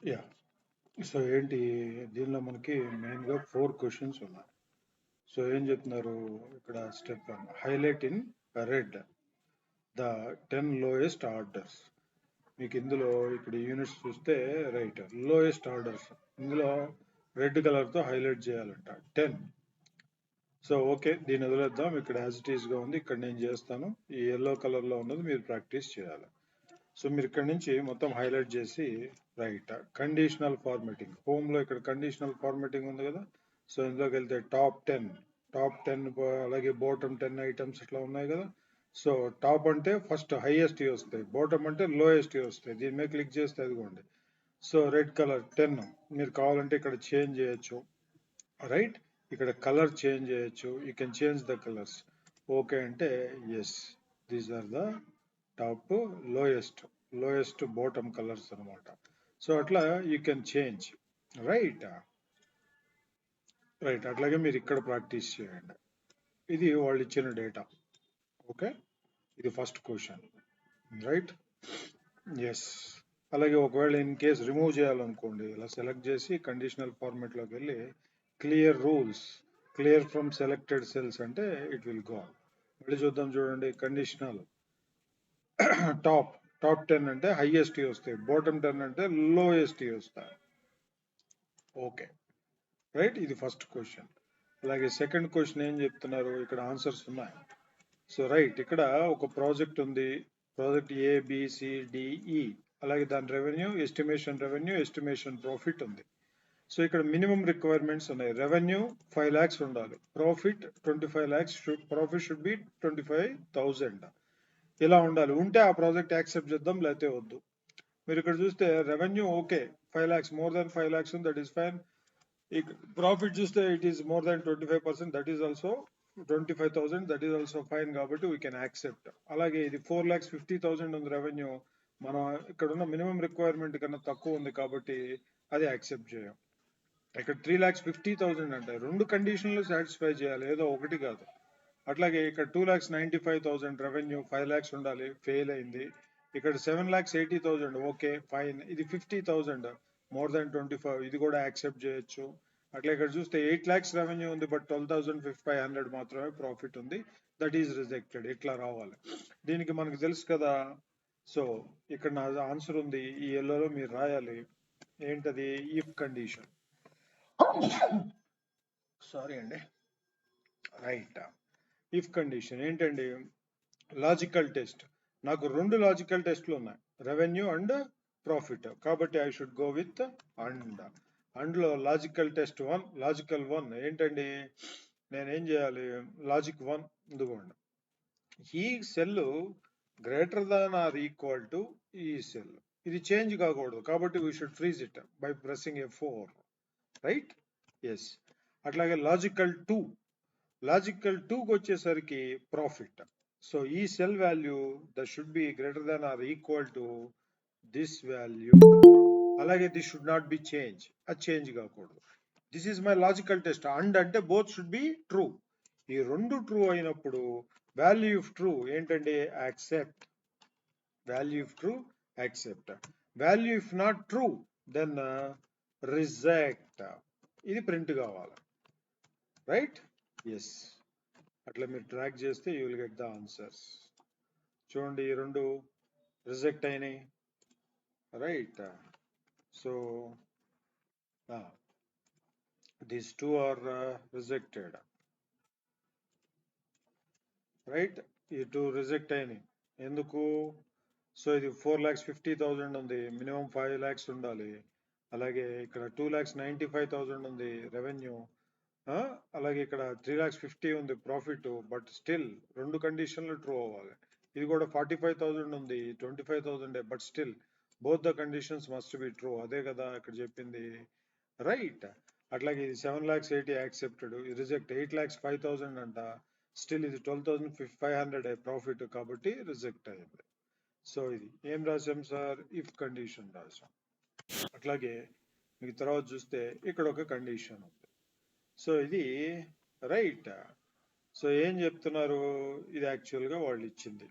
Yeah so ఏంటి దీనిలో మనకి మెయిన్గా 4 క్వశ్చన్స్ ఉన్నాయి. సో ఏం చెప్తున్నారు ఇక్కడ? Step 1, highlight in read the 10 lowest orders. మీకు ఇందులో ఇక్కడ యూనిట్స్ చూస్తే రైట్ లోయెస్ట్ ఆర్డర్స్ ఇందులో రెడ్ కలర్తో హైలైట్ చేయాలంట 10. సో ఓకే, దీన్ని వదిలేద్దాం. ఇక్కడ యాజ్ ఇట్ ఈస్గా ఉంది, ఇక్కడ నేను చేస్తాను. ఈ ఎల్లో కలర్లో ఉన్నది మీరు ప్రాక్టీస్ చేయాలి. సో మీరు ఇక్కడ నుంచి మొత్తం హైలైట్ చేసి రైట్ కండిషనల్ ఫార్మాటింగ్ హోమ్లో ఇక్కడ కండిషనల్ ఫార్మాటింగ్ ఉంది కదా. సో ఇందులోకి వెళ్తే టాప్ టెన్ అలాగే బాటమ్ 10 ఐటమ్స్ ఇట్లా ఉన్నాయి కదా. సో టాప్ అంటే ఫస్ట్ హైయెస్ట్ వస్తాయి, బాటమ్ అంటే లోయెస్ట్ వస్తాయి. దీని మీద క్లిక్ చేస్తే అదిగోండి. సో రెడ్ కలర్ 10 మీరు కావాలంటే ఇక్కడ చేంజ్ చేయొచ్చు. రైట్, ఇక్కడ కలర్ చేంజ్ చేయొచ్చు. You can change the colours. Okay అంటే yes, these are the top lowest bottom colours అనమాట. సో అట్లా you can change. Right right అట్లాగే మీరు ఇక్కడ ప్రాక్టీస్ చేయండి. ఇది వాళ్ళు ఇచ్చిన డేటా. ఓకే, ఇది ఫస్ట్ క్వశ్చన్. Right, yes. అలాగే ఒకవేళ ఇన్ కేస్ రిమూవ్ చేయాలనుకోండి, ఇలా సెలెక్ట్ చేసి కండిషనల్ ఫార్మాట్లోకి వెళ్ళి clear rules, clear from selected cells అంటే ఇట్ విల్ గో. మళ్ళీ చూద్దాం చూడండి. కండిషనల్ టాప్ 10 అంటే హైయెస్ట్ వస్తాయి, బాటమ్ 10 అంటే లోయెస్ట్ వస్తాయి. ఓకే రైట్, ఇది ఫస్ట్ క్వశ్చన్. అలాగే సెకండ్ క్వశ్చన్ ఏం చెప్తున్నారు, ఇక్కడ ఆన్సర్స్ ఉన్నాయి. సో రైట్, ఇక్కడ ఒక ప్రాజెక్ట్ ఉంది, ప్రాజెక్ట్ ABCDE. అలాగే దాని రెవెన్యూ, ఎస్టిమేషన్ ప్రాఫిట్ ఉంది. సో ఇక్కడ మినిమం రిక్వైర్మెంట్స్ ఉన్నాయి. రెవెన్యూ 5 lakhs ఉండాలి, profit 25 lakhs, profit should be 25,000. ఇలా ఉండాలి. ఉంటే ఆ ప్రాజెక్ట్ యాక్సెప్ట్ చేద్దాం, లేకపోతే వద్దు. మీరు ఇక్కడ చూస్తే revenue okay 5 lakhs, more than 5 lakhs ఉంది, దట్ ఈస్ ఫైన్. ప్రాఫిట్ చూస్తే it is more than 25%, that is also 25,000, that is also fine, కాబట్టి వీ కెన్ యాక్సెప్ట్. అలాగే ఇది 4,50,000 ఉంది రెవెన్యూ, మనం ఇక్కడ ఉన్న మినిమం రిక్వైర్మెంట్ కన్నా తక్కువ ఉంది కాబట్టి అది యాక్సెప్ట్ చేయం. ఇక్కడ 3,50,000 అంటే 2 కండిషన్లు సాటిస్ఫై చేయాలి, ఏదో ఒకటి కాదు. అట్లాగే ఇక్కడ 2,95,000 రెవెన్యూ, 5 lakhs ఉండాలి, ఫెయిల్ అయింది. ఇక్కడ 7,80,000 ఓకే ఫైన్. ఇది 50,000 మోర్ దాన్ 25, ఇది కూడా యాక్సెప్ట్ చేయొచ్చు. అట్లా ఇక్కడ చూస్తే 8 lakhs రెవెన్యూ ఉంది, బట్ 12,500 మాత్రమే ప్రాఫిట్ ఉంది, దట్ ఈస్ రిజెక్టెడ్. ఇట్లా రావాలి. దీనికి మనకు తెలుసు కదా. సో ఇక్కడ నా ఆన్సర్ ఉంది, ఈ ఎల్లోలో మీరు రాయాలి. ఏంటది? If condition. సారీ అండి. రైట్, ఇఫ్ కండిషన్ ఏంటండి? Logical test. నాకు 2 లాజికల్ టెస్ట్లు ఉన్నాయి, రెవెన్యూ అండ్ ప్రాఫిట్, కాబట్టి ఐ షుడ్ గో విత్ అండ్లో లాజికల్ టెస్ట్ 1. లాజికల్ 1 ఏంటండి? నేనేం చేయాలి? లాజిక్ 1 ఇదిగోండి, ఈ cell greater than or equal to ఈ సెల్. ఇది చేంజ్ కాకూడదు, కాబట్టి we should freeze it by pressing F4. Right, yes. అట్లాగే లాజికల్ 2కి వచ్చేసరికి ప్రాఫిట్. సో ఈ cell value that should be greater than or equal to this value. అలాగే this should not be change, అది change కాకూడదు. This is my logical test. And అంటే both should be true. ఈ 2 true అయినప్పుడు value of true ఏంటంటే accept. Value of true accept. Value if not true then reject. ఇది print కావాలి. Right, yes. అట్లా మీరు ట్రాక్ చేస్తే you will get the answers. చూడండి, ఈ 2 రిజెక్ట్ అయినాయి. Right, so these 2 are rejected. Right, ఈ 2 రిజెక్ట్ అయినాయి. ఎందుకు? సో ఇది 4,50,000 ఉంది, మినిమం 5 lakhs ఉండాలి. అలాగే ఇక్కడ 2,95,000 ఉంది రెవెన్యూ. అలాగే ఇక్కడ 3,50,000 ఉంది ప్రాఫిట్, బట్ స్టిల్ 2 కండిషన్లు ట్రూ అవ్వాలి. ఇది కూడా 45,000 ఉంది, 25,000, but still both the conditions must be true. అదే కదా ఇక్కడ చెప్పింది. రైట్, అట్లాగే ఇది 7,80,000 యాక్సెప్టెడ్, రిజెక్ట్. 8,05,000 అంట, స్టిల్ ఇది 12,500 ప్రాఫిట్, కాబట్టి రిజెక్ట్ అయింది. సో ఇది ఏం రాసాం సార్? ఇఫ్ కండిషన్ రాసాం. అట్లాగే మీకు తర్వాత చూస్తే ఇక్కడ ఒక కండిషన్ ఉంది. సో ఇది రైట్. సో ఏం చెప్తున్నారు? ఇది యాక్చువల్గా వాళ్ళు ఇచ్చింది.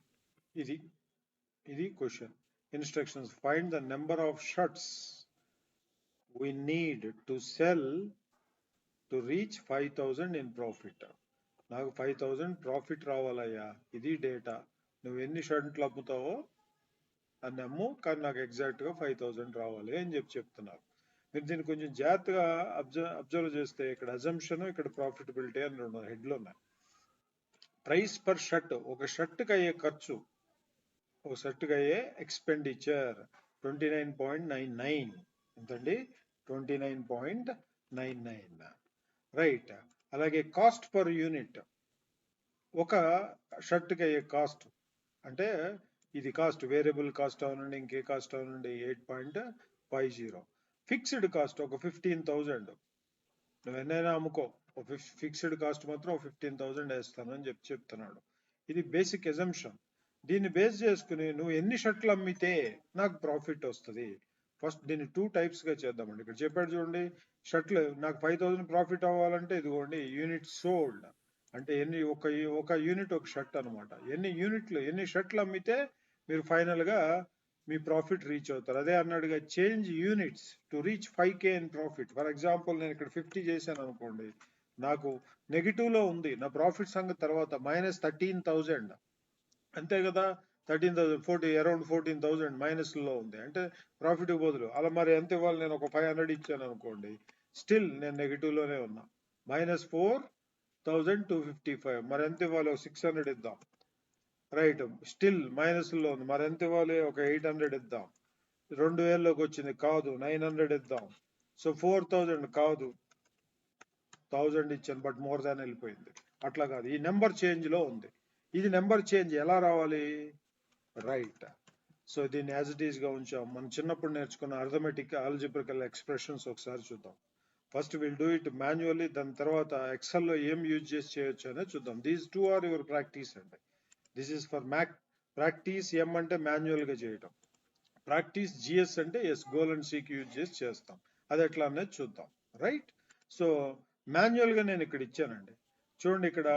ఇది question. Instructions, find the number of shirts we need to sell to reach 5,000 in profit. నాకు 5,000 ప్రాఫిట్ రావాలయ్యా, ఇది డేటా. నువ్వు ఎన్ని షర్ట్లు అమ్ముతావో అన్ని అమ్ము, కానీ నాకు ఎగ్జాక్ట్గా 5,000 రావాలి అని చెప్తున్నారు. మీరు దీన్ని కొంచెం జాగ్రత్తగా అబ్జర్వ్ చేస్తే ఇక్కడ అజంప్షన్, ఇక్కడ ప్రాఫిటబిలిటీ అని రెండు హెడ్లు ఉన్నాయి. ప్రైస్ పర్ షర్ట్, ఒక షర్ట్కి అయ్యే ఖర్చు, ఒక షర్ట్కి అయ్యే ఎక్స్పెండిచర్ 29.99. ఎంతండి? 29.99. రైట్. అలాగే కాస్ట్ పర్ యూనిట్, ఒక షర్ట్కి అయ్యే కాస్ట్ అంటే ఇది కాస్ట్, వేరియబుల్ కాస్ట్ అవనండి, ఇంకే కాస్ట్ అవనండి, 8.50. ఫిక్స్డ్ కాస్ట్ ఒక 15,000. నువ్వు ఎన్నైనా అమ్ముకో, ఫిక్స్డ్ కాస్ట్ మాత్రం 15,000 వేస్తానని చెప్తున్నాడు. ఇది బేసిక్ ఎజంప్షన్. దీన్ని బేస్ చేసుకుని నువ్వు ఎన్ని షర్ట్లు అమ్మితే నాకు ప్రాఫిట్ వస్తుంది. ఫస్ట్ దీన్ని 2 టైప్స్గా చేద్దామండి. ఇక్కడ చెప్పాడు చూడండి, షర్ట్లు నాకు 5,000 ప్రాఫిట్ అవ్వాలంటే ఇదిగోండి యూనిట్ సోల్డ్ అంటే ఎన్ని, ఒక యూనిట్ ఒక షర్ట్ అనమాట. ఎన్ని షర్ట్లు అమ్మితే మీరు ఫైనల్గా మీ ప్రాఫిట్ రీచ్ అవుతారు. అదే అన్నాడుగా, change units to reach 5K in profit. For example నేను ఇక్కడ 50 చేశాను అనుకోండి, నాకు నెగిటివ్లో ఉంది, నా ప్రాఫిట్ సంగతి తర్వాత, -13,000 అంతే కదా. 13,000 అరౌండ్ 14,000 మైనస్లో ఉంది అంటే ప్రాఫిట్ బదులు. అలా మరి ఎంత ఇవ్వాలి? నేను ఒక 500 ఇచ్చాను అనుకోండి, స్టిల్ నేను నెగిటివ్లోనే ఉన్నా. -4,255. మరి ఎంత ఇవ్వాలి? 600 ఇద్దాం. రైట్, స్టిల్ మైనస్లో ఉంది. మరి ఎంత ఇవ్వాలి? ఒక 800 ఇద్దాం. 2,000లోకి వచ్చింది, కాదు 900 ఇద్దాం. సో 4,000 కాదు, 1,000 ఇచ్చాను, బట్ మోర్ దాన్ వెళ్ళిపోయింది. అట్లా కాదు, ఈ నెంబర్ చేంజ్లో ఉంది. ఇది నెంబర్ చేంజ్ ఎలా రావాలి? రైట్. సో దీన్ని యాజ్ ఇట్ ఈస్గా ఉంచాం. మనం చిన్నప్పుడు నేర్చుకున్న అర్థమెటిక్ ఆల్జిబ్రికల్ ఎక్స్ప్రెషన్స్ ఒకసారి చూద్దాం. First will do it manually, దాని తర్వాత ఎక్సెల్లో ఏం యూజ్ చేసి చేయొచ్చు అనేది చూద్దాం. దీస్ 2 ఆర్ యువర్ ప్రాక్టీస్ అండి. This is for practice. M అంటే మాన్యువల్గా చేయటం, ప్రాక్టీస్ జిఎస్ అంటే yes, goal and seek use చేసి చేస్తాం. అది ఎట్లా అనేది చూద్దాం. రైట్. సో మాన్యువల్గా నేను ఇక్కడ ఇచ్చానండి. చూడండి, ఇక్కడ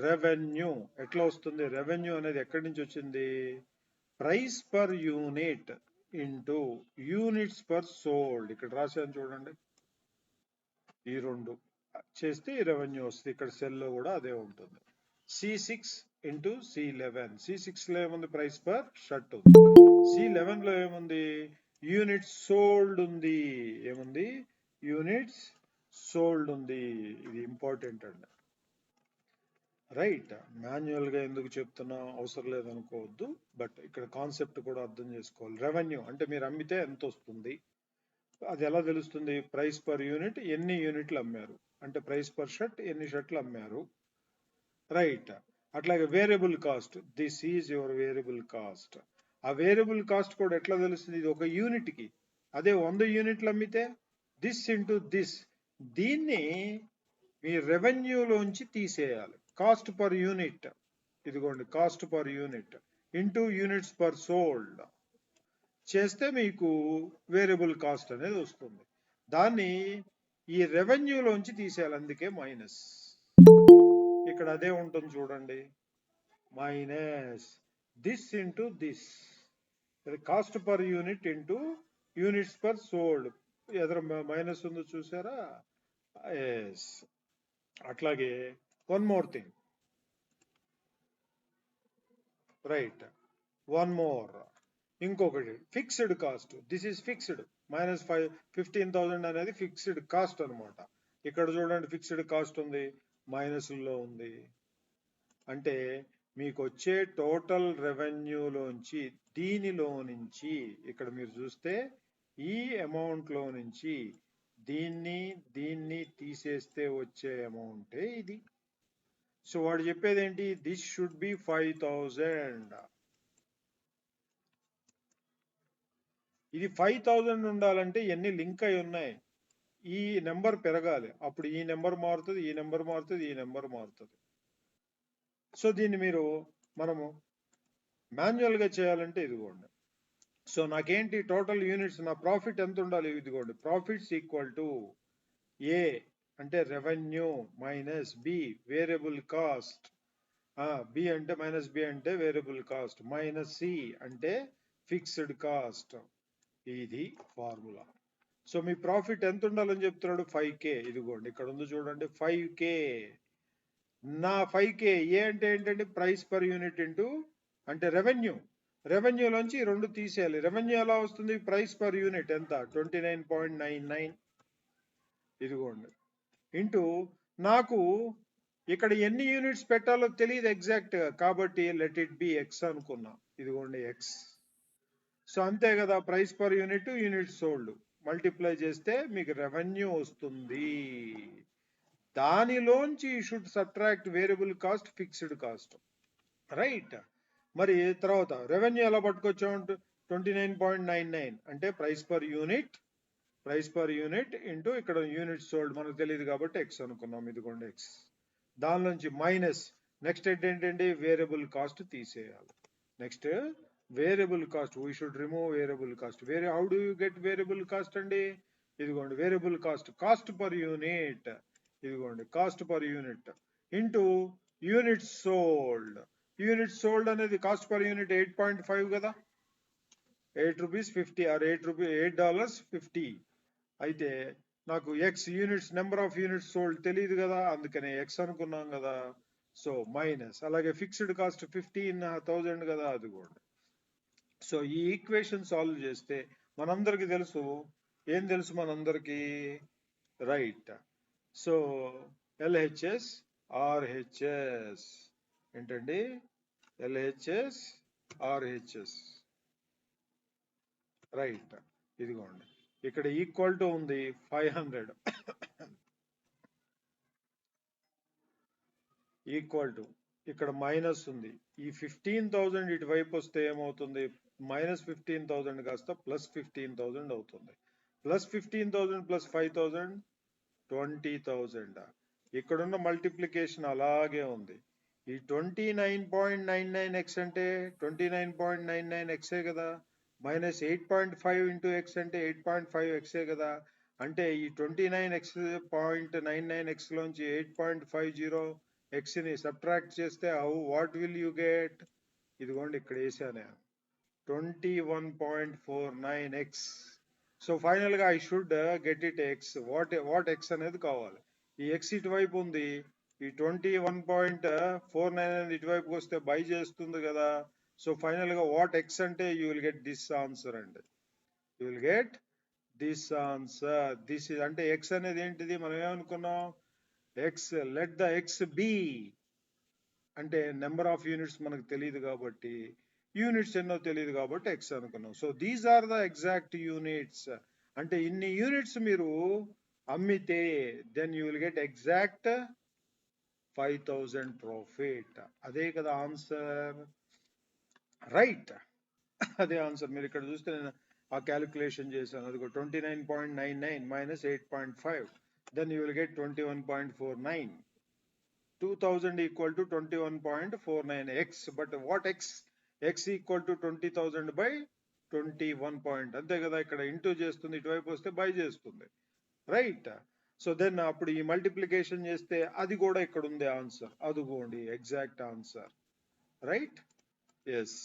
రెవెన్యూ ఎట్లా వస్తుంది? రెవెన్యూ అనేది ఎక్కడి నుంచి వచ్చింది? Price per unit into units per sold. ఇక్కడ రాశాను చూడండి, ఈ రెండు చేస్తే ఈ రెవెన్యూ వస్తుంది. ఇక్కడ సెల్లో కూడా అదే ఉంటుంది. C6 into C11. C6లో ఏముంది? ప్రైస్ పర్ షర్ట్ ఉంది. C11లో ఏముంది? యూనిట్స్ సోల్డ్ ఉంది. ఏముంది? యూనిట్స్ సోల్డ్ ఉంది. ఇది ఇంపార్టెంట్ అండి. రైట్. మాన్యువల్గా ఎందుకు చెప్తున్నా అవసరం లేదనుకోవద్దు, బట్ ఇక్కడ కాన్సెప్ట్ కూడా అర్థం చేసుకోవాలి. రెవెన్యూ అంటే మీరు అమ్మితే ఎంత వస్తుంది, అది ఎలా తెలుస్తుంది? ప్రైస్ పర్ యూనిట్, ఎన్ని యూనిట్లు అమ్మారు అంటే ప్రైస్ పర్ షర్ట్, ఎన్ని షర్ట్లు అమ్మారు. రైట్. అట్లాగే variable cost, this is your variable cost. ఆ వేరియబుల్ కాస్ట్ కూడా ఎట్లా తెలుస్తుంది? ఇది ఒక యూనిట్కి. అదే 100 యూనిట్లు అమ్మితే దిస్ ఇంటూ దిస్, దీన్ని మీ రెవెన్యూలోంచి తీసేయాలి. కాస్ట్ పర్ యూనిట్, ఇదిగోండి cost per unit into units per sold చేస్తే మీకు వేరియబుల్ కాస్ట్ అనేది వస్తుంది. దాన్ని ఈ రెవెన్యూలోంచి తీసేయాలి, అందుకే మైనస్. ఇక్కడ అదే ఉంటుంది చూడండి, minus this into this, cost per unit into units per sold. ఎదురు మైనస్ ఉందో చూసారా? ఎస్. అట్లాగే one more thing. Right, one more. ఇంకొకటి fixed cost. This is fixed. -15,000 అనేది ఫిక్స్డ్ కాస్ట్ అనమాట. ఇక్కడ చూడండి, ఫిక్స్డ్ కాస్ట్ ఉంది, మైనస్లో ఉంది. అంటే మీకు వచ్చే టోటల్ రెవెన్యూలోంచి, దీనిలో నుంచి ఇక్కడ మీరు చూస్తే ఈ అమౌంట్లో నుంచి దీన్ని తీసేస్తే వచ్చే అమౌంటే ఇది. సో వాడు చెప్పేది ఏంటి? This should be 5,000. ఇది 5,000 ఉండాలంటే ఎన్ని లింక్ అయి ఉన్నాయి? ఈ నెంబర్ పెరగాలి, అప్పుడు ఈ నెంబర్ మారుతుంది, ఈ నెంబర్ మారుతుంది, ఈ నెంబర్ మారుతుంది. సో దీన్ని మనము మాన్యువల్గా చేయాలంటే ఇదిగోండి. సో నాకేంటి టోటల్ యూనిట్స్, నా ప్రాఫిట్ ఎంత ఉండాలి? ఇదిగోండి, ప్రాఫిట్స్ ఈక్వల్ టు ఏ అంటే revenue minus B variable cost. B అంటే మైనస్ బి అంటే వేరియబుల్ కాస్ట్, మైనస్ సి అంటే ఫిక్స్డ్ కాస్ట్. ఇది ఫార్ములా. సో మీ ప్రాఫిట్ ఎంత ఉండాలని చెప్తున్నాడు? 5K. ఇదిగోండి ఇక్కడ ఉంది చూడండి, 5K. నా 5K ఏ అంటే ఏంటంటే ప్రైస్ పర్ యూనిట్ ఇంటూ అంటే రెవెన్యూలోంచి రెండు తీసేయాలి. రెవెన్యూ ఎలా వస్తుంది? ప్రైస్ పర్ యూనిట్ ఎంత? 29.99. ఇదిగోండి ఇంటూ నాకు ఇక్కడ ఎన్ని యూనిట్స్ పెట్టాలో తెలియదు ఎగ్జాక్ట్ గా, కాబట్టి లెట్ ఇట్ బి ఎక్స్ అనుకున్నా. ఇదిగోండి ఎక్స్. సో అంతే కదా, price per unit sold multiply చేస్తే మీకు రెవెన్యూ వస్తుంది. దానిలోంచి should subtract variable cost, fixed cost. Right. మరి తర్వాత రెవెన్యూ ఎలా పట్టుకొచ్చామంటే 29.99 అంటే ప్రైస్ పర్ యూనిట్ ఇంటూ ఇక్కడ యూనిట్ సోల్డ్ మనకు తెలియదు కాబట్టి ఎక్స్ అనుకున్నాం. ఇదిగోండి ఎక్స్. దానిలోంచి మైనస్ నెక్స్ట్ ఏంటంటే వేరియబుల్ కాస్ట్ తీసేయాలి. Next variable cost, we should remove variable cost. How do you get variable cost అండి? ఇదిగోండి వేరియబుల్ కాస్ట్ పర్ యూనిట్. ఇదిగోండి cost per unit into unit sold అనేది కాస్ట్ పర్ యూనిట్ 8.5 కదా, ₹8.50 are $8.50. అయితే నాకు X units, number of units sold తెలియదు కదా, అందుకనే ఎక్స్ అనుకున్నాం కదా. సో మైనస్, అలాగే ఫిక్స్డ్ కాస్ట్ 15,000 కదా, అది కూడా. సో ఈ ఈక్వేషన్ సాల్వ్ చేస్తే మనందరికి తెలుసు, ఏం తెలుసు మనందరికి? రైట్. సో ఎల్హెచ్ఎస్ ఆర్హెచ్ఎస్ ఏంటండి? LHS RHS. రైట్. ఇదిగోండి ఇక్కడ ఈక్వల్ టు ఉంది 500 ఈక్వల్ టు ఇక్కడ మైనస్ ఉంది. ఈ 15,000 ఇటువైపు వస్తే ఏమవుతుంది? -15,000 కాస్త +15,000 అవుతుంది. +15,000 +5,000 20,000. ఇక్కడున్న మల్టిప్లికేషన్ అలాగే ఉంది. ఈ 29.99x అంటే 29.99xే కదా, -8.5 ఇంటూ x అంటే 8.5xే కదా. అంటే ఈ 29.99x లోంచి 8.50x ని సబ్ట్రాక్ట్ చేస్తే వాట్ విల్ యూ గెట్? ఇదిగోండి ఇక్కడ వేసాను 21.49x. సో ఫైనల్ గా I should get it X. What X అనేది కావాలి. ఈ ఎక్స్ ఇటువైపు ఉంది, ఈ 21.49 అనేది ఇటువైపుకి వస్తే బై చేస్తుంది కదా. సో ఫైనల్ గా వాట్ ఎక్స్ అంటే you will get this answer అండి. You will get this answer. This అంటే ఎక్స్ అనేది ఏంటిది? మనం ఏమనుకున్నాం? X, let the X be అంటే నెంబర్ ఆఫ్ యూనిట్స్ మనకు తెలియదు కాబట్టి, యూనిట్స్ ఎన్నో తెలియదు కాబట్టి ఎక్స్ అనుకున్నాం. So these are the exact units. అంటే ఇన్ని యూనిట్స్ మీరు అమ్మితే then you will get exact 5,000 profit. అదే కదా ఆన్సర్. రైట్. అదే ఆన్సర్. మీరు ఇక్కడ చూస్తే నేను ఆ క్యాలిక్యులేషన్ చేశాను. అది 29.99 - 8.5, then you will get 21.49. 2,000 equal to 21.49x. But what x? X equal to 20,000 by 21 point. అంతే కదా, ఇక్కడ ఇంటూ చేస్తుంది, ఇటువైపు వస్తే బై చేస్తుంది. రైట్. సో దెన్ అప్పుడు ఈ మల్టిప్లికేషన్ చేస్తే అది కూడా ఇక్కడ ఉంది ఆన్సర్. అదిగోండి exact answer. Right. Yes,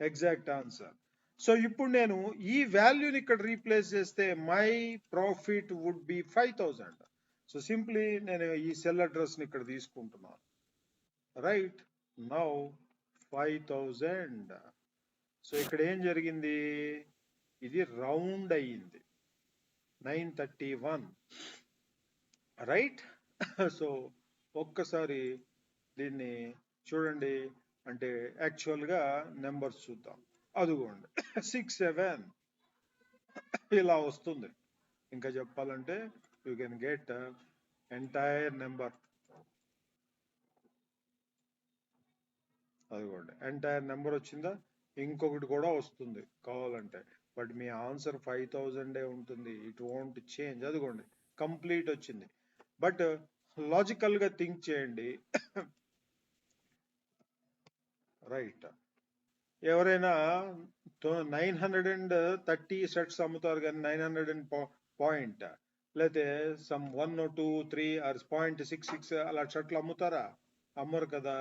exact answer. So ఇప్పుడు నేను ఈ వాల్యూని ఇక్కడ రీప్లేస్ చేస్తే my profit would be 5,000. So simply నేను ఈ సెల్ అడ్రస్ ని ఇక్కడ తీసుకుంటున్నాను. రైట్. నౌ 5,000. సో ఇక్కడ ఏం జరిగింది? ఇది రౌండ్ అయ్యింది 931. రైట్. సో ఒక్కసారి దీన్ని చూడండి, అంటే యాక్చువల్ గా నెంబర్స్ చూద్దాం. అదిగోండి 67 ఇలా వస్తుంది. ఇంకా చెప్పాలంటే you can get entire number. అదిగోండి ఎంటైర్ నెంబర్ వచ్చిందా? ఇంకొకటి కూడా వస్తుంది కావాలంటే, బట్ మీ ఆన్సర్ 5,000 ఉంటుంది. It won't change. అదిగోండి కంప్లీట్ వచ్చింది. బట్ లాజికల్ గా థింక్ చేయండి. రైట్. ఎవరైనా 930 సెట్స్ అమ్ముతారు కానీ 900 పాయింట్, లేకపోతే సమ్ 1 2 3 ఆర్ 0.66 అలా షర్ట్లు అమ్ముతారా? అమ్మరు కదా.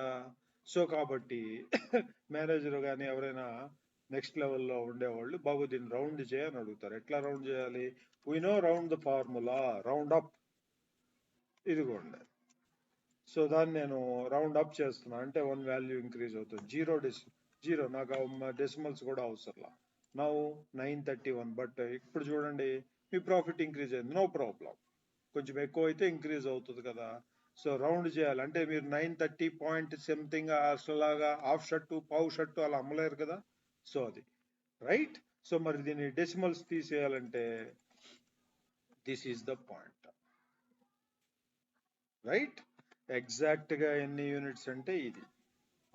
సో కాబట్టి మేనేజర్ కానీ ఎవరైనా నెక్స్ట్ లెవెల్లో ఉండేవాళ్ళు బాబు దీన్ని రౌండ్ చేయని అడుగుతారు. ఎట్లా రౌండ్ చేయాలి? we know round the formula, round up, ఇదిగోండి. సో దాన్ని నేను రౌండ్ అప్ చేస్తున్నా అంటే 1 వాల్యూ ఇంక్రీజ్ అవుతుంది. జీరో నాకు డెసిమల్స్ కూడా అవసరంలా. నౌ 931. బట్ ఇప్పుడు చూడండి మీ ప్రాఫిట్ ఇంక్రీజ్ అయింది, నో ప్రాబ్లం. కొంచెం ఎక్కువ అయితే ఇంక్రీజ్ అవుతుంది కదా. సో రౌండ్ చేయాలి అంటే మీరు 930 పాయింట్ సంథింగ్ అసలులాగా హాఫ్ షర్టు పావు షర్టు అలా అమ్మలేరు కదా. సో అది రైట్. సో మరి దీన్ని డెసిమల్స్ తీసేయాలంటే this is the point, right. Exact గా ఎన్ని యూనిట్స్ అంటే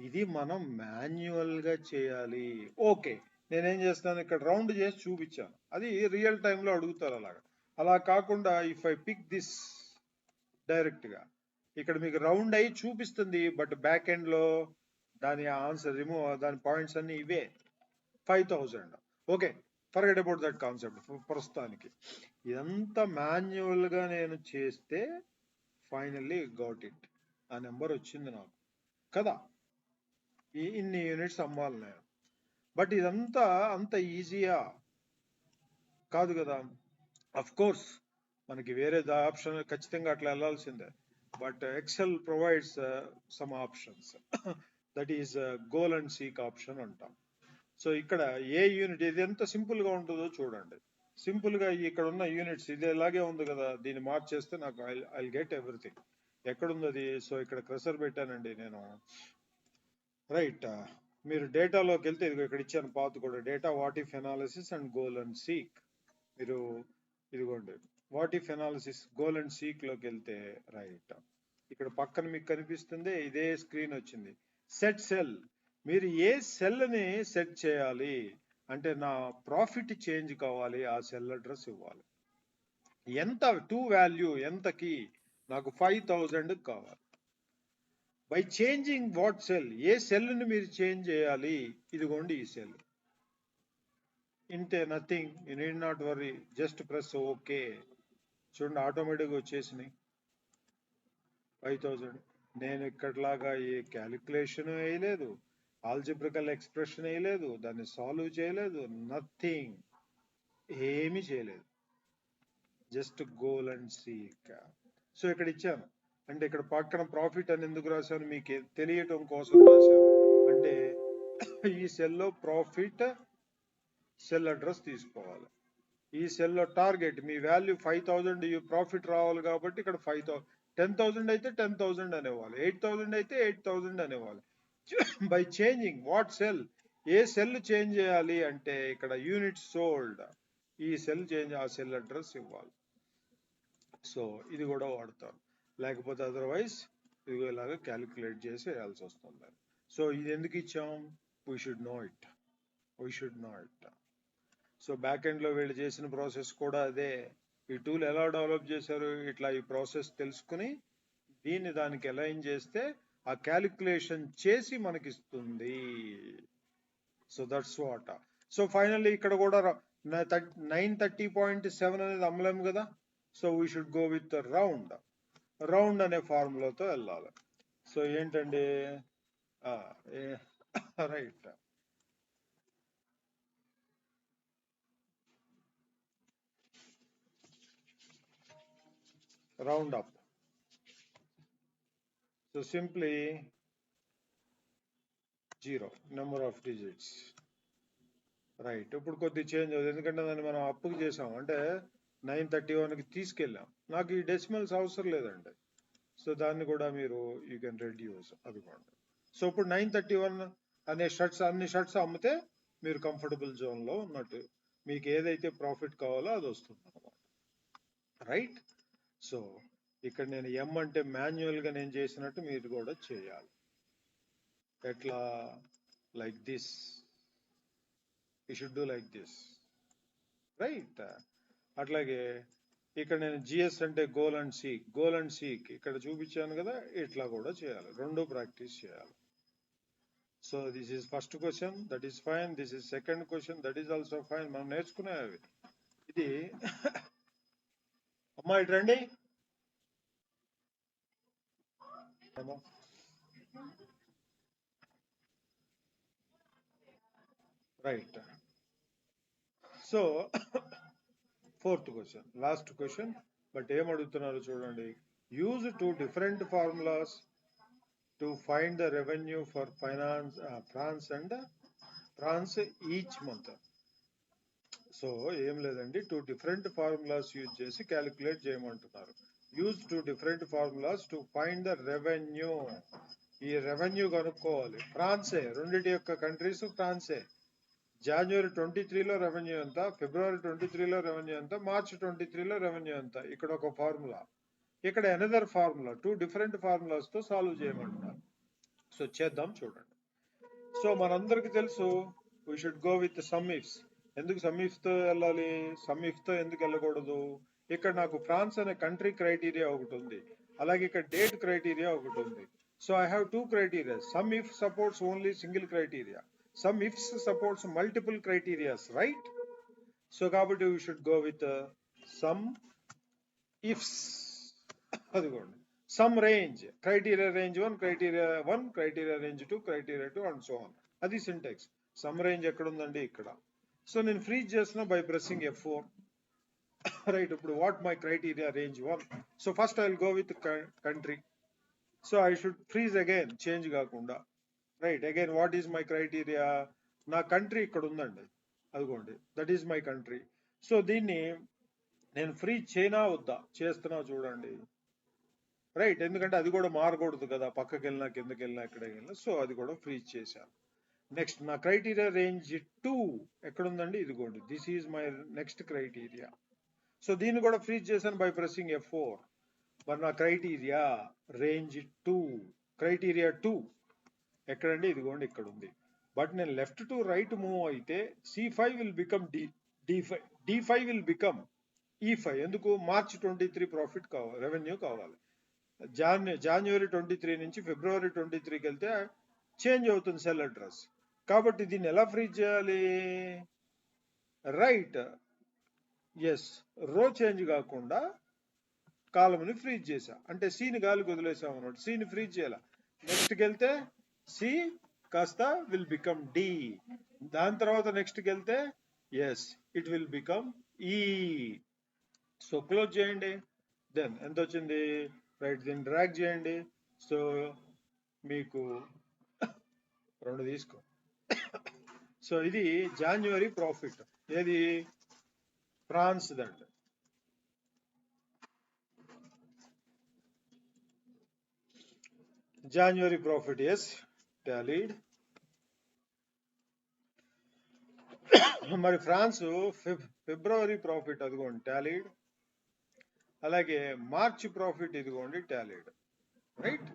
ఇది మనం మాన్యువల్ గా చేయాలి. ఓకే, నేనేం చేస్తాను ఇక్కడ రౌండ్ చేసి చూపించాను, అది రియల్ టైంలో అడుగుతారు అలాగా. అలా కాకుండా if I pick this direct గా ఇక్కడ మీకు రౌండ్ అయ్యి చూపిస్తుంది, బట్ బ్యాక్ ఎండ్ లో దాని ఆన్సర్ దాని పాయింట్స్ అన్ని ఇవే 5000. Okay, forget about that concept ప్రస్తుతానికి. ఇదంతా మాన్యువల్ గా నేను చేస్తే ఫైనల్లీ గాట్ ఇట్, ఆ నెంబర్ వచ్చింది నాకు కదా. ఇన్ని యూనిట్స్ అమ్మాలి నేను. బట్ ఇదంతా అంత ఈజీయా కాదు కదా. అఫ్ కోర్స్ మనకి వేరే ఆప్షన్ ఖచ్చితంగా అట్లా వెళ్ళాల్సిందే. But Excel provides some options, that is goal and seek option అంటాం. సో ఇక్కడ ఏ యూనిట్ ఇది ఎంత సింపుల్ గా ఉంటుందో చూడండి. సింపుల్ గా ఇక్కడ ఉన్న యూనిట్స్ ఇది ఇలాగే ఉంది కదా, దీన్ని మార్చేస్తే నాకు ఐ గెట్ ఎవ్రీథింగ్. ఎక్కడుంది అది? సో ఇక్కడ క్రసర్ పెట్టానండి నేను, రైట్. మీరు డేటాలోకి వెళ్తే ఇదిగో ఇక్కడ ఇచ్చాను పాత్ కూడా, data what if analysis and goal and seek. మీరు ఇదిగోండి what if analysis goal and seek లోకి వెళ్తే రైట్ ఇక్కడ పక్కన మీకు కనిపిస్తుంది ఇదే స్క్రీన్ వచ్చింది, సెట్ సెల్. మీరు ఏ సెల్ ని సెట్ చేయాలి అంటే నా ప్రాఫిట్ చేంజ్ కావాలి, ఆ సెల్ అడ్రస్ ఇవ్వాలి. ఎంత టు వాల్యూ ఎంతకి? నాకు 5000 కావాలి. By changing what cell, a cell ని మీరు చేంజ్ చేయాలి? ఇదిగోండి ఈ సెల్. ఇంతే, nothing, you need not worry, just press okay. చూడండి ఆటోమేటిక్గా వచ్చేసినాయి 5000. నేను ఇక్కడలాగా ఏ క్యాలిక్యులేషన్ వేయలేదు, ఆల్జిబ్రికల్ ఎక్స్ప్రెషన్ వేయలేదు, దాన్ని సాల్వ్ చేయలేదు, నథింగ్, ఏమీ చేయలేదు, just goal and seek. So ఇక్కడ ఇచ్చాను అంటే ఇక్కడ పక్కన ప్రాఫిట్ అని ఎందుకు రాశాను మీకు తెలియటం కోసం రాశాను. అంటే ఈ సెల్లో ప్రాఫిట్ సెల్ అడ్రస్ తీసుకోవాలి. ఈ సెల్లో టార్గెట్ మీ వాల్యూ 5000, ఈ ప్రాఫిట్ రావాలి కాబట్టి ఇక్కడ 5000, 10,000 అయితే 10,000 అనేవాలి, 8,000 అయితే 8,000 అనేవాలి. By changing what cell, a cell change చేయాలి అంటే ఇక్కడ యూనిట్ సోల్డ్, ఈ సెల్ చేంజ్, ఆ సెల్ అడ్రస్ ఇవ్వాలి. సో ఇది కూడా వాడతారు, లేకపోతే అదర్వైజ్ ఇది ఇలాగా క్యాలిక్యులేట్ చేసి వేయాల్సి వస్తుంది. సో ఇది ఎందుకు ఇచ్చాం? We should know it, we should know it. So back end లో వీళ్ళు చేసిన ప్రాసెస్ కూడా అదే. ఈ టూల్ ఎలా డెవలప్ చేశారు, ఇట్లా ఈ ప్రాసెస్ తెలుసుకుని దీన్ని దానికి అలైన్ చేస్తే ఆ క్యాలిక్యులేషన్ చేసి మనకిస్తుంది. So that's what. So finally ఇక్కడ కూడా 930.7 అనేది అమ్మలేము కదా. So we should go with round అనే ఫార్ములాతో వెళ్ళాలి. సో ఏంటండి right, round up. So simply 0 number of digits, right. ఇప్పుడు కొద్ది చేంజ్ అవుతుంది ఎందుకంటే దాన్ని మనం అప్పుకి చేసాం అంటే 931కి తీసుకెళ్ళాం, నాకు ఈ డెసిమల్స్ అవసరం లేదండి. సో దాన్ని కూడా మీరు యూ కెన్ రెడ్యూస్, అదిగోండి. సో ఇప్పుడు 931 అనే అన్ని షర్ట్స్ అమ్మితే మీరు కంఫర్టబుల్ జోన్లో ఉన్నట్టు, మీకు ఏదైతే ప్రాఫిట్ కావాలో అది వస్తుంది అన్నమాట, రైట్. సో ఇక్కడ నేను ఎం అంటే మాన్యువల్గా నేను చేసినట్టు మీరు కూడా చేయాలి. ఎట్లా? Like this, you should do like this, right. అట్లాగే ఇక్కడ నేను జిఎస్ అంటే గోల్ అండ్ సీక్ ఇక్కడ చూపించాను కదా, ఇట్లా కూడా చేయాలి, రెండు ప్రాక్టీస్ చేయాలి. So this is first question, that is fine. This is second question, that is also fine. మనం నేర్చుకునేవి ఇది. అమ్మా ఇటు రండి, right. So fourth question, last question. But ఏం అడుగుతున్నారు చూడండి. Use 2 different formulas to find the revenue for France each month. So ఏం లేదండి, 2 different formulas యూజ్ చేసి క్యాలిక్యులేట్ చేయమంటున్నారు. Use 2 different formulas to find the revenue. ఈ రెవెన్యూ కనుక్కోవాలి. ఫ్రాన్సే, రెండిటి యొక్క కంట్రీస్ ఫ్రాన్సే. జనవరి 23లో రెవెన్యూ ఎంత, ఫిబ్రవరి 23లో రెవెన్యూ ఎంత, మార్చ్ 23లో రెవెన్యూ ఎంత. ఇక్కడ ఒక ఫార్ములా, ఇక్కడ అనదర్ ఫార్ములా. 2 different ఫార్ములాస్ తో సాల్వ్ చేయమంటున్నారు. సో చేద్దాం చూడండి. సో మనందరికి తెలుసు we should go with some ifs. ఎందుకు సమ్ ఇఫ్స్ తో వెళ్ళాలి, సమ్ ఇఫ్ తో ఎందుకు వెళ్ళకూడదు? ఇక్కడ నాకు ఫ్రాన్స్ అనే కంట్రీ క్రైటీరియా ఒకటి ఉంది, అలాగే ఇక్కడ డేట్ క్రైటీరియా ఒకటి ఉంది. So I have 2 criteria. Some if supports only single criteria, some ifs supports multiple criterias, right? So కాబట్టి we should go with some ifs. అదిగోండి, some range, criteria range 1, criteria 1, criteria range 2, criteria 2 and so on. అది syntax. some range ఎక్కడ ఉందండి, ఇక్కడ. So నేను freeze చేస్తున్నా by pressing F4. Right, ఇప్పుడు what my criteria range 1. So first I will go with country. So I should freeze again, change కాకుండా. Right, again what is my criteria? నా country ఇక్కడ ఉందండి, అదిగోండి, that is my country. So దీన్ని నేను freeze చేయనా వద్దా? చేస్తున్నా చూడండి. రైట్, ఎందుకంటే అది కూడా మారకూడదు కదా, పక్కకి వెళ్ళినా కిందకి వెళ్ళినా ఎక్కడికి వెళ్ళినా. సో అది కూడా ఫ్రీజ్ చేశాను. నెక్స్ట్ నా క్రైటీరియా రేంజ్ 2 ఎక్కడుందండి, ఇదిగోండి, this is my next criteria. So దీన్ని కూడా ఫ్రీజ్ చేశాను బై ప్రెస్సింగ్ F4. మరి నా క్రైటీరియా రేంజ్ 2, క్రైటీరియా 2 ఎక్కడండి, ఇదిగోండి ఇక్కడ ఉంది. బట్ నేను లెఫ్ట్ టు రైట్ మూవ్ అయితే C5 will become D5, D5 will become E5. ఎందుకు? మార్చ్ 23 ప్రాఫిట్ కావాలి, రెవెన్యూ కావాలి. జనవరి 23 నుంచి ఫిబ్రవరి 23కి వెళ్తే చేంజ్ అవుతుంది సెల్ అడ్రస్. కాబట్టి దీన్ని ఎలా ఫ్రీజ్ చేయాలి? రైట్, ఎస్, రో చేంజ్ కాకుండా కాలమ్ని ఫ్రీజ్ చేసా, అంటే సిని గాలికి వదిలేసాం అన్నమాట. సిని ఫ్రీజ్ చేయాల. నెక్స్ట్కి వెళ్తే సి కాస్త విల్ బికమ్ డి. దాని తర్వాత నెక్స్ట్కి వెళ్తే ఎస్, ఇట్ విల్ బికమ్ ఈ. సో క్లోజ్ చేయండి. దెన్ ఎంత వచ్చింది? రైట్, దీన్ని డ్రాగ్ చేయండి. సో మీకు 2 తీసుకో. సో ఇది జాన్యువరి ప్రాఫిట్. ఏది? ఫ్రాన్స్ దండి. January profit, yes, tallied. మరి ఫ్రాన్స్ ఫిబ్రవరి ప్రాఫిట్ అదిగోండి టాలీడ్, అలాగే మార్చ్ ప్రాఫిట్ ఇదిగోండి tallied. Right,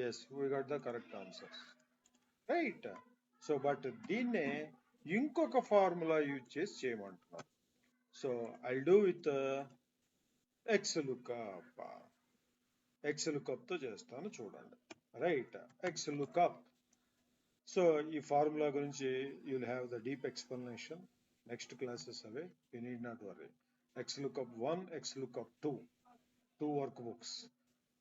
yes, we got the correct answers. Right. So but దీన్నే ఇంకొక ఫార్ములా యూజ్ చేసి చేయమంటున్నారు. So I do with XLOOKUP. XLOOKUP తో చేస్తాను చూడండి. Right, XLOOKUP. సో ఈ ఫార్ములా గురించి you will have the deep explanation next classes అవే, you need not worry. XLOOKUP 1, XLOOKUP 2, 2 work books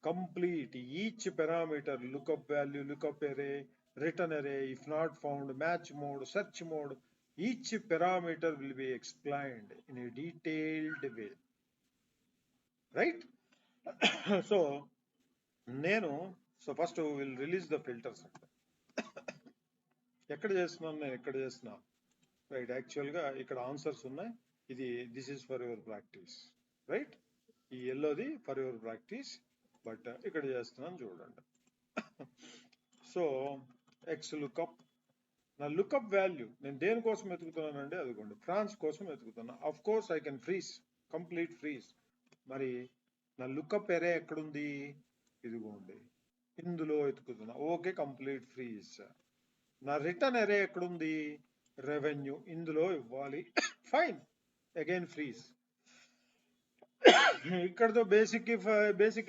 complete. Each parameter, lookup value, lookup array, return array, if not found, match mode, search mode, each parameter will be explained in a detailed way. Right? So first we will release the filters. ఎక్కడ చేస్తున్నాను నేను, ఎక్కడ చేస్తున్నా? Right, యాక్చువల్గా ఇక్కడ answers ఉన్నాయి. ఇది this is for your practice. Right, ఈ ఎల్లోది ఫర్ యువర్ ప్రాక్టీస్, బట్ ఇక్కడ చేస్తున్నాను చూడండి. సో XLOOKUP, నా లుకప్ వాల్యూ నేను దేనికోసం వెతుకుతున్నానండి, అదిగోండి ఫ్రాన్స్ కోసం వెతుకుతున్నా. Of course I can freeze, complete freeze. మరి నా లుకప్ ఎరే ఎక్కడుంది, ఇదిగోండి ఇందులో వెతుకుతున్నా. Okay, complete freeze. నా రిటర్న్ ఎరే ఎక్కడుంది, రెవెన్యూ, ఇందులో ఇవ్వాలి. Fine, again freeze. ఇక్కడతో బేసిక్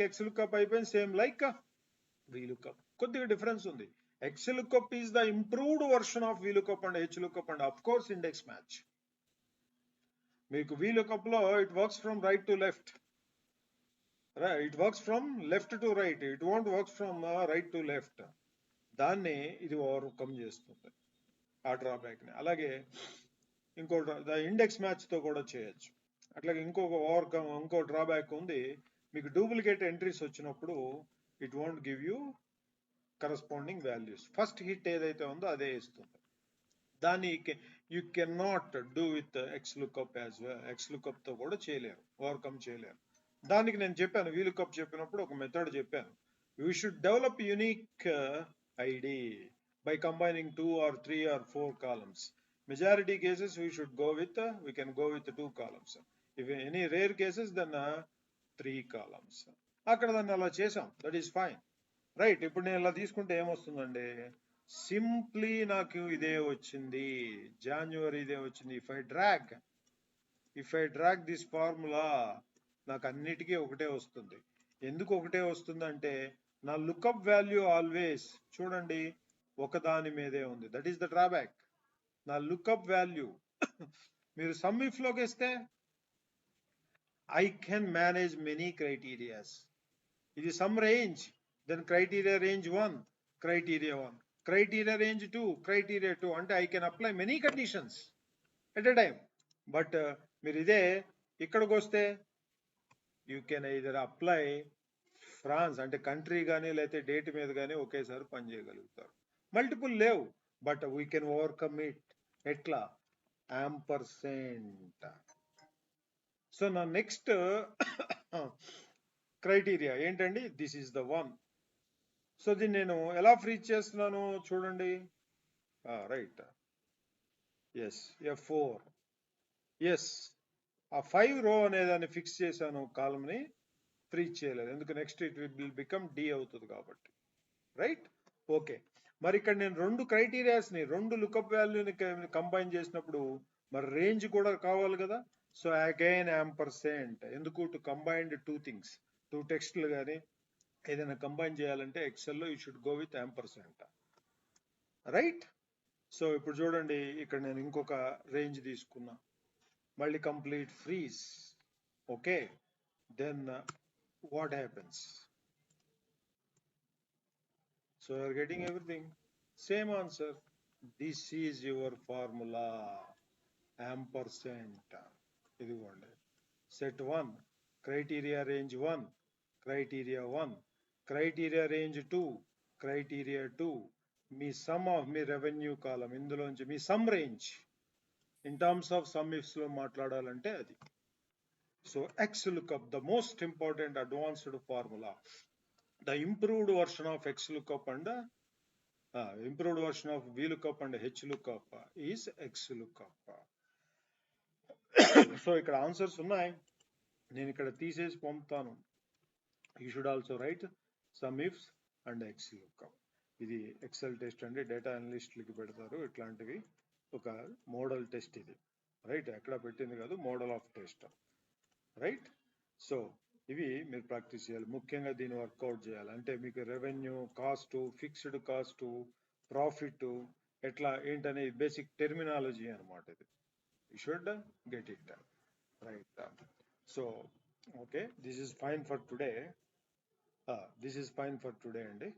XLOOKUP అయిపోయింది. సేమ్ లైక్ VLOOKUP, కొద్దిగా డిఫరెన్స్ ఉంది. XLOOKUP is the improved version of VLOOKUP and HLOOKUP and of course index match. మీకు VLOOKUP లో it works from right to left, it works from left to right, it won't works from right to left. దాన్ని ఇది overcome చేస్తుంది, ఆ drawback ని. అలాగే ఇంకోటి index match తో కూడా చేయొచ్చు. అట్లాగే ఇంకో డ్రాబ్యాక్ ఉంది, మీకు డూప్లికేట్ ఎంట్రీస్ వచ్చినప్పుడు it won't give you corresponding values. First hit ఏదైతే ఉందో అదే ఇస్తుంది. దాన్ని you can not do with X lookup as well. X lookup తో కూడా చేయలేరు, ఓవర్కమ్ చేయలేరు. దానికి నేను చెప్పాను, వీలుకప్ చెప్పినప్పుడు ఒక మెథడ్ చెప్పాను. You should develop unique ID by combining 2 or 3 or 4 columns. Majority cases we can go with 2 columns. If any rare cases, then 3 columns. అక్కడ దాన్ని అలా చేసాం, దట్ ఈస్ ఫైన్, రైట్. ఇప్పుడు నేను ఇలా తీసుకుంటే ఏమొస్తుందండి, సింప్లీ నాకు ఇదే వచ్చింది, జాన్యువరి ఇదే వచ్చింది. If I drag this formula, నాకు అన్నిటికీ ఒకటే వస్తుంది. ఎందుకు ఒకటే వస్తుందంటే నా లుకప్ వాల్యూ ఆల్వేస్ చూడండి ఒకదాని మీదే ఉంది. That is the drawback. నా లుకప్ వాల్యూ మీరు సమ్ ఇఫ్ లోకి వేస్తే I can manage many criterias. ఇది sum range, then criteria range 1, criteria 1, criteria range 2, criteria 2, అంటే I can apply many conditions at a time. But మీరు ఇదే ఇక్కడికి వస్తే you can either apply France అంటే కంట్రీ కానీ లేకపోతే డేట్ మీద కానీ ఒకేసారి పనిచేయగలుగుతారు. మల్టిపుల్ లేవు, but we can overcome it. ఎట్లా? యాంపర్సెంట్. సో నా నెక్స్ట్ క్రైటీరియా ఏంటండి, this is the one. So దీన్ని నేను ఎలా ఫ్రీజ్ చేస్తున్నాను చూడండి, రైట్, ఎస్ F4, ఎస్ ఆ 5 రో అనేదాన్ని ఫిక్స్ చేశాను, కాలమ్ని ఫ్రీజ్ చేయలేదు, ఎందుకు next it will become D అవుతుంది కాబట్టి, రైట్. ఓకే, మరి ఇక్కడ నేను రెండు క్రైటీరియాస్ని, రెండు లుకప్ వాల్యూని కంబైన్ చేసినప్పుడు మరి రేంజ్ కూడా కావాలి కదా. So again ampersand. ఎందుకు? టు కంబైన్డ్ 2 థింగ్స్, 2 టెక్స్ట్లు కానీ ఏదైనా కంబైన్ చేయాలంటే ఎక్సెల్లో you should go with ampersand, right. So ఇప్పుడు చూడండి, ఇక్కడ నేను ఇంకొక రేంజ్ తీసుకున్నా, మళ్ళీ complete freeze. Okay, then what happens? So you are getting everything. Same answer. This is your formula. Ampersand. ఇదిగోండి, set 1, criteria range 1, criteria 1, criteria range 2, criteria 2, మీ sum of మీ రెవెన్యూ కాలం, ఇందులోంచి మీ sum range. In terms of sum ifs లో మాట్లాడాలంటే అది. So X lookup, the most important advanced formula. The improved version of XLOOKUP and improved version of VLOOKUP and HLOOKUP is XLOOKUP. So ఇక్కడ answers ఉన్నాయి, నేను ఇక్కడ తీసేసి పంపుతాను. You should also write some ifs and XLOOKUP. ఇది XL test అండి, data అనలిస్ట్లకి పెడతారు ఇట్లాంటివి. ఒక మోడల్ టెస్ట్ ఇది, రైట్. ఎక్కడ పెట్టింది కాదు, model of test, right. So ఇవి మీరు ప్రాక్టీస్ చేయాలి, ముఖ్యంగా దీన్ని వర్కౌట్ చేయాలి. అంటే మీకు revenue, cost, fixed cost, profit ఎట్లా ఏంటనే బేసిక్ టెర్మినాలజీ అనమాట ఇది. You should get it, right. So okay, this is fine for today. అండి.